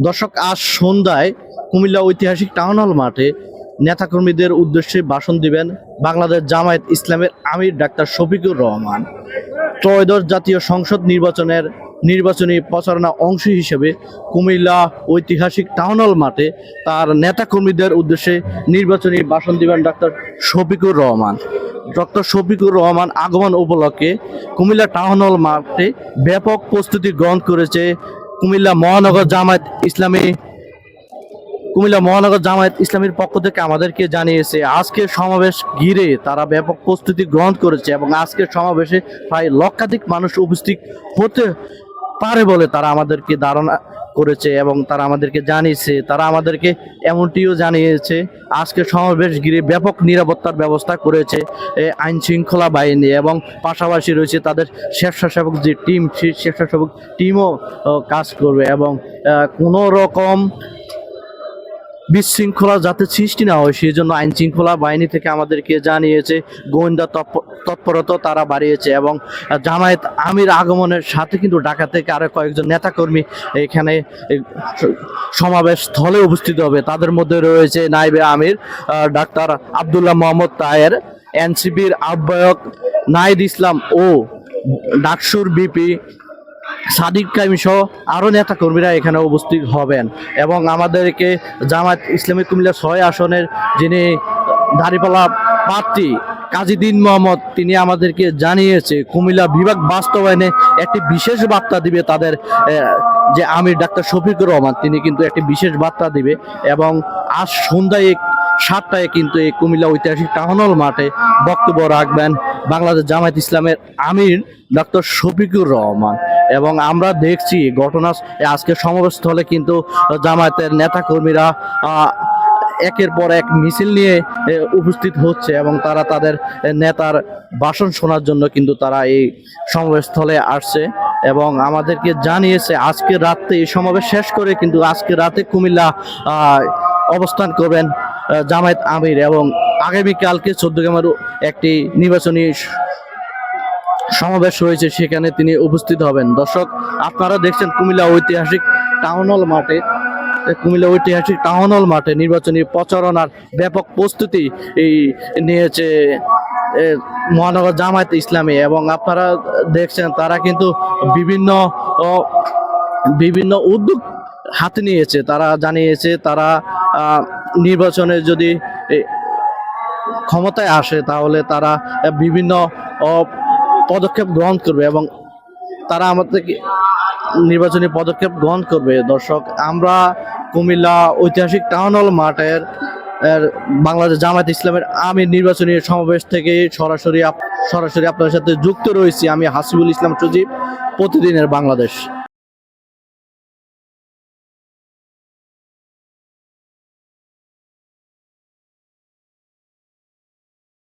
দর্শক, আজ সন্ধ্যায় কুমিল্লা ঐতিহাসিক টাউন হল মাঠে নেতাকর্মীদের উদ্দেশ্যে ভাষণ দিবেন বাংলাদেশ জামায়াত ইসলামের আমির ডাক্তার শফিকুর রহমান। ত্রয়োদশ জাতীয় সংসদ নির্বাচনের নির্বাচনী প্রচারণা অংশ হিসেবে কুমিল্লা ঐতিহাসিক টাউন হল মাঠে তার নেতাকর্মীদের উদ্দেশ্যে নির্বাচনী ভাষণ দিবেন ডাক্তার শফিকুর রহমান। ডক্টর শফিকুর রহমান আগমন উপলক্ষে কুমিল্লা টাউন হল মাঠে ব্যাপক প্রস্তুতি গ্রহণ করেছে কুমিল্লা মহানগর জামায়াত ইসলামীর পক্ষ থেকে আমাদেরকে জানিয়েছে। আজকের সমাবেশ ঘিরে তারা ব্যাপক প্রস্তুতি গ্রহণ করেছে এবং আজকের সমাবেশে প্রায় লক্ষাধিক মানুষ উপস্থিত হতে পারে বলে তারা আমাদেরকে ধারণা করেছে এবং তারা আমাদেরকে জানিয়েছে। তারা আমাদেরকে এমনটিও জানিয়েছে, আজকের সমাবেশ ঘিরে ব্যাপক নিরাপত্তার ব্যবস্থা করেছে আইন শৃঙ্খলা বাহিনী এবং পাশাপাশি রয়েছে তাদের স্বেচ্ছাসেবক যে টিম, সেই স্বেচ্ছাসেবক টিমও কাজ করবে এবং কোনো রকম বিশৃঙ্খলা যাতে সৃষ্টি না হয় সেই জন্য আইন শৃঙ্খলা বাহিনী থেকে আমাদেরকে জানিয়েছে। গোয়েন্দা তৎপরতা তারা বাড়িয়েছে এবং জামায়াত আমির আগমনের সাথে কিন্তু ঢাকা থেকে আরো কয়েকজন নেতাকর্মী এখানে সমাবেশ স্থলে উপস্থিত হবে। তাদের মধ্যে রয়েছে নায়েবে আমির ডাক্তার আব্দুল্লাহ মোহাম্মদ তায়ের, এনসিপির আহ্বায়ক নাহিদ ইসলাম ও ডাকসুর বিপি সাদিক কাইম সহ আরও নেতাকর্মীরা এখানে উপস্থিত হবেন এবং আমাদেরকে জামায়াত ইসলামী কুমিল্লা ৬ আসনের যিনি দাঁড়িপাল্লা প্রার্থী কাজী দীন মোহাম্মদ, তিনি আমাদেরকে জানিয়েছে কুমিল্লা বিভাগ বাস্তবায়নে একটি বিশেষ বার্তা দিবে তাদের যে আমির ডাক্তার শফিকুর রহমান, তিনি কিন্তু একটি বিশেষ বার্তা দিবে এবং আজ সন্ধ্যায় 7টায় কিন্তু এই কুমিল্লা ঐতিহাসিক টাউন হল মাঠে বক্তব্য রাখবেন বাংলাদেশ জামায়াত ইসলামের আমির ডক্টর শফিকুর রহমান। এবং আমরা দেখছি ঘটনা আজকের সমাবেশস্থলে কিন্তু জামায়াতের নেতাকর্মীরা একের পর এক মিছিল নিয়ে উপস্থিত হচ্ছে এবং তারা তাদের নেতার ভাষণ শোনার জন্য কিন্তু তারা এই সমাবেশস্থলে আসছে এবং আমাদেরকে জানিয়েছে আজকে রাতে এই সমাবেশ শেষ করে কিন্তু আজকে রাতে কুমিল্লা অবস্থান করবেন জামায়াত আমির এবং আগামীকালকে 14 একটি নির্বাচনী সমাবেশ রয়েছে, সেখানে তিনি উপস্থিত হবেন। দর্শক, আপনারা দেখছেন কুমিল্লা ঐতিহাসিক টাউন হল মাঠে নির্বাচনী প্রচারণার ব্যাপক প্রস্তুতি নিয়েছে মহানগর জামায়াত ইসলামী এবং আপনারা দেখছেন তারা কিন্তু বিভিন্ন উদ্যোগ হাতে নিয়েছে। তারা জানিয়েছে তারা নির্বাচনে যদি ক্ষমতায় আসে তাহলে তারা বিভিন্ন পদক্ষেপ গ্রহণ করবে এবং তারা আমাদেরকে নির্বাচনী পদক্ষেপ গ্রহণ করবে। দর্শক, আমরা কুমিল্লা ঐতিহাসিক টাউন হল মাঠের বাংলাদেশ জামায়াত ইসলামের আমির নির্বাচনী সমাবেশ থেকে সরাসরি আপনাদের সাথে যুক্ত রয়েছি। আমি হাসিবুল ইসলাম সজীব, প্রতিদিনের বাংলাদেশ।